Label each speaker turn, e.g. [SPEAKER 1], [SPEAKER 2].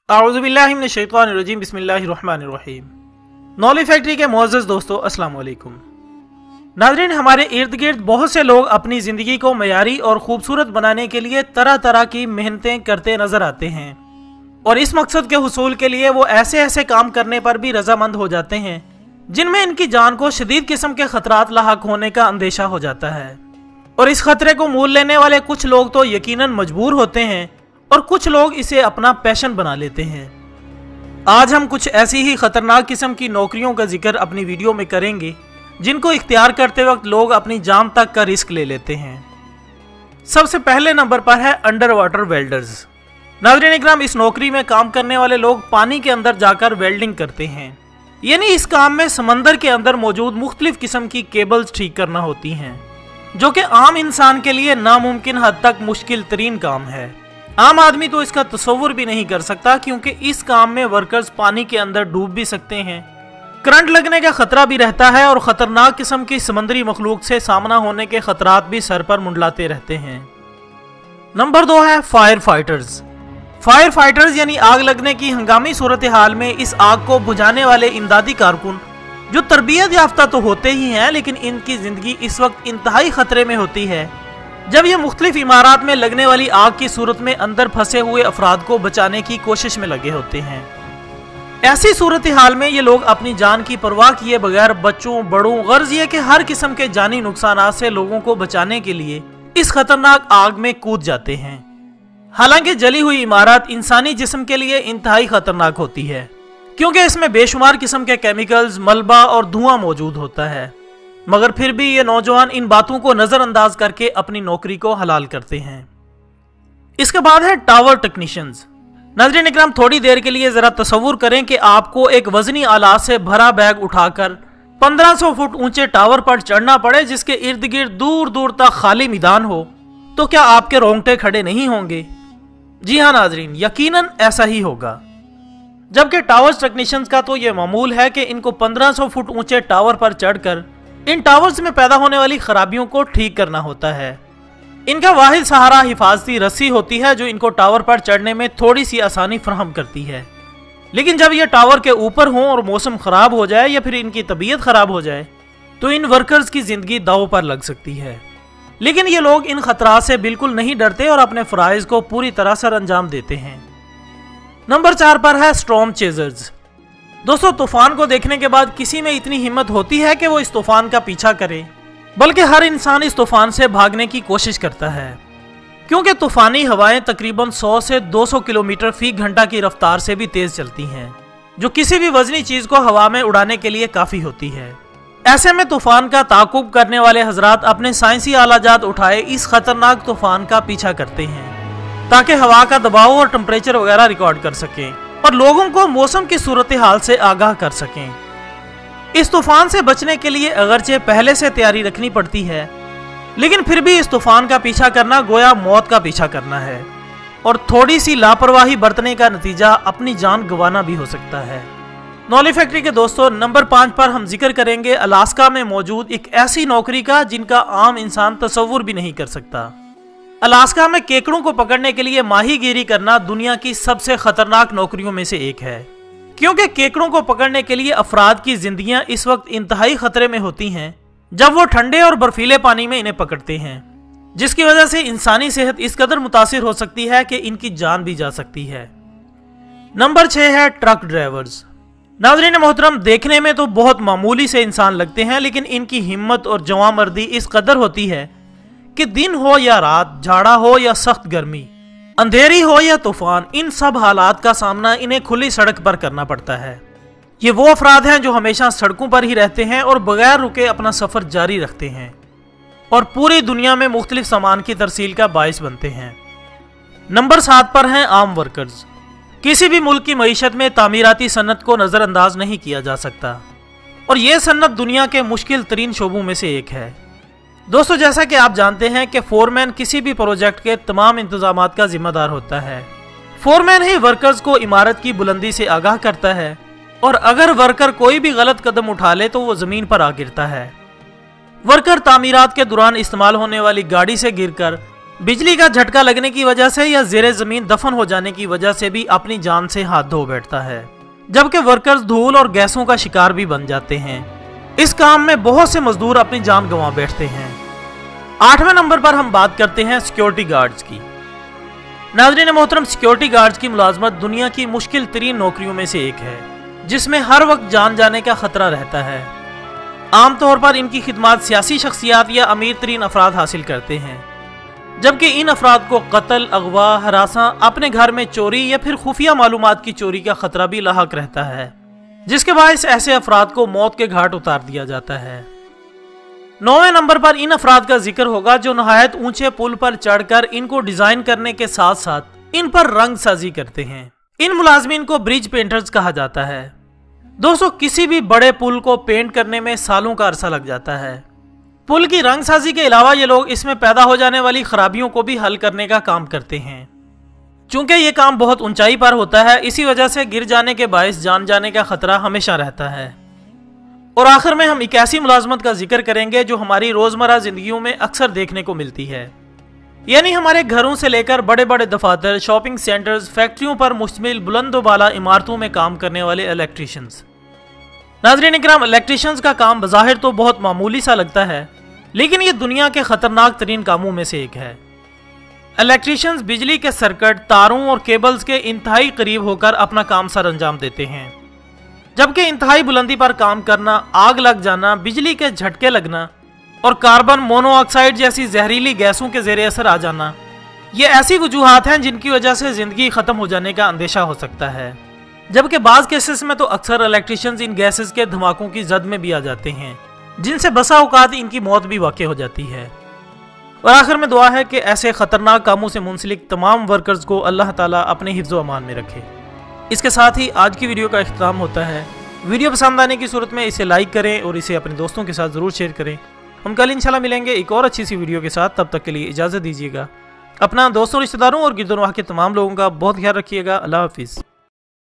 [SPEAKER 1] आऊज़ुबिल्लाहि मिनश्शैतानिर्रजीम बिस्मिल्लाहिर्रहमानिर्रहीम। Knowledge factory के मुअज़्ज़ज़ दोस्तों, अस्सलाम वालेकुम। नाज़रीन, हमारे इर्द गिर्द बहुत से लोग अपनी ज़िंदगी को मयारी और ख़ूबसूरत बनाने के लिए तरह तरह की मेहनतें करते नज़र आते हैं और इस मकसद के हुसूल के लिए वो ऐसे ऐसे काम करने पर भी रजामंद हो जाते हैं जिनमें इनकी जान को शदीद किस्म के खतरात लाहक होने का अंदेशा हो जाता है। और इस खतरे को मोल लेने वाले कुछ लोग तो यकीनन मजबूर होते हैं और कुछ लोग इसे अपना पैशन बना लेते हैं। आज हम कुछ ऐसी ही खतरनाक किस्म की नौकरियों का जिक्र अपनी वीडियो में करेंगे जिनको इख्तियार करते वक्त लोग अपनी जान तक का रिस्क ले लेते हैं। सबसे पहले नंबर पर है अंडर वाटर वेल्डर्स। नाज़रीन इकराम, इस नौकरी में काम करने वाले लोग पानी के अंदर जाकर वेल्डिंग करते हैं, यानी इस काम में समंदर के अंदर मौजूद मुख्तलिफ किस्म की केबल्स ठीक करना होती हैं, जो कि आम इंसान के लिए नामुमकिन हद तक मुश्किल तरीन काम है। आम आदमी तो इसका तस्वुर भी नहीं कर सकता, क्योंकि इस काम में वर्कर्स पानी के अंदर डूब भी सकते हैं, करंट लगने का खतरा भी रहता है और खतरनाक किस्म की समंदरी मखलूक से सामना होने के खतरात भी सर पर मुंडलाते रहते हैं। नंबर 2 है फायर फाइटर्स। फायर फाइटर्स यानी आग लगने की हंगामी सूरत हाल में इस आग को बुझाने वाले इमदादी कारकुन, जो तरबियत याफ्ता तो होते ही हैं, लेकिन इनकी जिंदगी इस वक्त इंतहाई खतरे में होती है जब ये मुख्तलिफ इमारात में लगने वाली आग की सूरत में अंदर फंसे हुए अफराद को बचाने की कोशिश में लगे होते हैं। ऐसी सूरत हाल में ये लोग अपनी जान की परवाह किए बगैर बच्चों बड़ों गर्ज ये कि हर किस्म के जानी नुकसानात से लोगों को बचाने के लिए इस खतरनाक आग में कूद जाते हैं। हालांकि जली हुई इमारत इंसानी जिस्म के लिए इंतहाई खतरनाक होती है, क्योंकि इसमें बेशुमार किस्म के केमिकल्स, मलबा और धुआं मौजूद होता है, मगर फिर भी ये नौजवान इन बातों को नजरअंदाज करके अपनी नौकरी को हलाल करते हैं। इसके बाद है टावर टेक्नीशियंस। नाज़रीन इकराम, थोड़ी देर के लिए जरा तसव्वुर करें कि आपको एक वजनी आलात से भरा बैग उठाकर 1500 फुट ऊंचे टावर पर चढ़ना पड़े, जिसके इर्द गिर्द दूर दूर तक खाली मैदान हो, तो क्या आपके रोंगटे खड़े नहीं होंगे? जी हाँ नाज़रीन, यकीनन ऐसा ही होगा। जबकि टावर टेक्नीशियंस का तो यह मामूल है कि इनको 1500 फुट ऊंचे टावर पर चढ़कर इन टावर्स में पैदा होने वाली खराबियों को ठीक करना होता है। इनका वाहिद सहारा हिफाजती रस्सी होती है, जो इनको टावर पर चढ़ने में थोड़ी सी आसानी फराहम करती है। लेकिन जब ये टावर के ऊपर हों और मौसम खराब हो जाए या फिर इनकी तबीयत खराब हो जाए, तो इन वर्कर्स की जिंदगी दांव पर लग सकती है। लेकिन ये लोग इन खतरात से बिल्कुल नहीं डरते और अपने फराइज को पूरी तरह सर अंजाम देते हैं। नंबर 4 पर है स्टॉर्म चेजर्स। दोस्तों, तूफान को देखने के बाद किसी में इतनी हिम्मत होती है कि वो इस तूफान का पीछा करे, बल्कि हर इंसान इस तूफान से भागने की कोशिश करता है, क्योंकि तूफानी हवाएं तकरीबन 100 से 200 किलोमीटर फी घंटा की रफ्तार से भी तेज चलती हैं, जो किसी भी वजनी चीज को हवा में उड़ाने के लिए काफी होती है। ऐसे में तूफान का ताकुब करने वाले हजरात अपने साइंसी आलाजात उठाए इस खतरनाक तूफान का पीछा करते हैं, ताकि हवा का दबाव और टेम्परेचर वगैरह रिकॉर्ड कर सकें और लोगों को मौसम की सूरत हाल से आगाह कर सकें। इस तूफान से बचने के लिए अगरचे पहले से तैयारी रखनी पड़ती है, लेकिन फिर भी इस तूफान का पीछा करना गोया मौत का पीछा करना है, और थोड़ी सी लापरवाही बरतने का नतीजा अपनी जान गंवाना भी हो सकता है। नॉलेज फैक्ट्री के दोस्तों, नंबर 5 पर हम जिक्र करेंगे अलास्का में मौजूद एक ऐसी नौकरी का जिनका आम इंसान तस्वुर भी नहीं कर सकता। अलास्का में केकड़ों को पकड़ने के लिए माहीगीरी करना दुनिया की सबसे खतरनाक नौकरियों में से एक है, क्योंकि केकड़ों को पकड़ने के लिए अफराद की जिंदगियां इस वक्त इंतहाई खतरे में होती हैं जब वो ठंडे और बर्फीले पानी में इन्हें पकड़ते हैं, जिसकी वजह से इंसानी सेहत इस कदर मुतासिर हो सकती है कि इनकी जान भी जा सकती है। नंबर 6 है ट्रक ड्राइवर्स। नाज़रीन मोहतरम, देखने में तो बहुत मामूली से इंसान लगते हैं, लेकिन इनकी हिम्मत और जवामर्दी इस कदर होती है कि दिन हो या रात, झाड़ा हो या सख्त गर्मी, अंधेरी हो या तूफान, इन सब हालात का सामना इन्हें खुली सड़क पर करना पड़ता है। ये वो अफराद हैं जो हमेशा सड़कों पर ही रहते हैं और बगैर रुके अपना सफर जारी रखते हैं और पूरी दुनिया में मुख्तलिफ सामान की तरसील का बाइस बनते हैं। नंबर 7 पर हैं आम वर्कर्स। किसी भी मुल्क की मईशत में तामीराती सन्नत को नजरअंदाज नहीं किया जा सकता, और यह सन्नत दुनिया के मुश्किल तरीन शोबों में से एक है। दोस्तों, जैसा कि आप जानते हैं कि फोरमैन किसी भी प्रोजेक्ट के तमाम इंतजामात का जिम्मेदार होता है। फोरमैन ही वर्कर्स को इमारत की बुलंदी से आगाह करता है, और अगर वर्कर कोई भी गलत कदम उठा ले तो वो जमीन पर आ गिरता है। वर्कर तामीरात के दौरान इस्तेमाल होने वाली गाड़ी से गिरकर बिजली का झटका लगने की वजह से या जेरे जमीन दफन हो जाने की वजह से भी अपनी जान से हाथ धो बैठता है, जबकि वर्कर्स धूल और गैसों का शिकार भी बन जाते हैं। इस काम में बहुत से मजदूर अपनी जान गंवा बैठते हैं। 8वें नंबर पर हम बात करते हैं सिक्योरिटी गार्ड्स की। नाज़रीन मोहतरम, सिक्योरिटी गार्ड्स की मुलाजमत दुनिया की मुश्किल तरीन नौकरियों में से एक है, जिसमें हर वक्त जान जाने का खतरा रहता है। आमतौर पर इनकी खिदमत सियासी शख्सियात या अमीर तरीन अफराद हासिल करते हैं, जबकि इन अफराद को कत्ल, अगवा, हरासा, अपने घर में चोरी या फिर खुफिया मालूमात की चोरी का खतरा भी लाहक रहता है, जिसके बायस ऐसे अफराद को मौत के घाट उतार दिया जाता है। 9वें नंबर पर इन अफराद का जिक्र होगा जो नहायत ऊंचे पुल पर चढ़कर इनको डिजाइन करने के साथ साथ इन पर रंग साजी करते हैं। इन मुलाजमीन को ब्रिज पेंटर्स कहा जाता है। दोस्तों, किसी भी बड़े पुल को पेंट करने में सालों का अरसा लग जाता है। पुल की रंग साजी के अलावा ये लोग इसमें पैदा हो जाने वाली खराबियों को भी हल करने का काम करते हैं। चूंकि ये काम बहुत ऊंचाई पर होता है, इसी वजह से गिर जाने के बायस जान जाने का खतरा हमेशा रहता है। और आखिर में हम एक ऐसी मुलाजमत का जिक्र करेंगे जो हमारी रोजमर्रा जिंदगियों में अक्सर देखने को मिलती है, यानी हमारे घरों से लेकर बड़े बड़े दफातर, शॉपिंग सेंटर्स, फैक्ट्रियों पर मुश्तमिल बुलंदोबाला इमारतों में काम करने वाले इलेक्ट्रीशियंस। नाज़रीन इकराम, इलेक्ट्रीशियंस का काम बज़ाहिर तो बहुत मामूली सा लगता है, लेकिन ये दुनिया के खतरनाक तरीन कामों में से एक है। इलेक्ट्रीशियंस बिजली के सर्किट, तारों और केबल्स के इंतहाई करीब होकर अपना काम सर अंजाम देते हैं, जबकि इंतहाई बुलंदी पर काम करना, आग लग जाना, बिजली के झटके लगना और कार्बन मोनोऑक्साइड जैसी जहरीली गैसों के जेर असर आ जाना, ये ऐसी वजूहात हैं जिनकी वजह से जिंदगी खत्म हो जाने का अंदेशा हो सकता है। जबकि बाज केसेस में तो अक्सर इलेक्ट्रीशियंस इन गैसेस के धमाकों की जद में भी आ जाते हैं, जिनसे बसा औकात इनकी मौत भी वाक़ई हो जाती है। और आखिर में दुआ है कि ऐसे खतरनाक कामों से मुंसलिक तमाम वर्कर्स को अल्लाह ताला अपने हिफ्ज़ व अमान में रखे। इसके साथ ही आज की वीडियो का इख्तिताम होता है। वीडियो पसंद आने की सूरत में इसे लाइक करें और इसे अपने दोस्तों के साथ ज़रूर शेयर करें। हम कल इंशाल्लाह मिलेंगे एक और अच्छी सी वीडियो के साथ। तब तक के लिए इजाज़त दीजिएगा। अपना दोस्तों, रिश्तेदारों और गिरदोनवाह के तमाम लोगों का बहुत ख्याल रखिएगा। अल्लाह हाफिज़।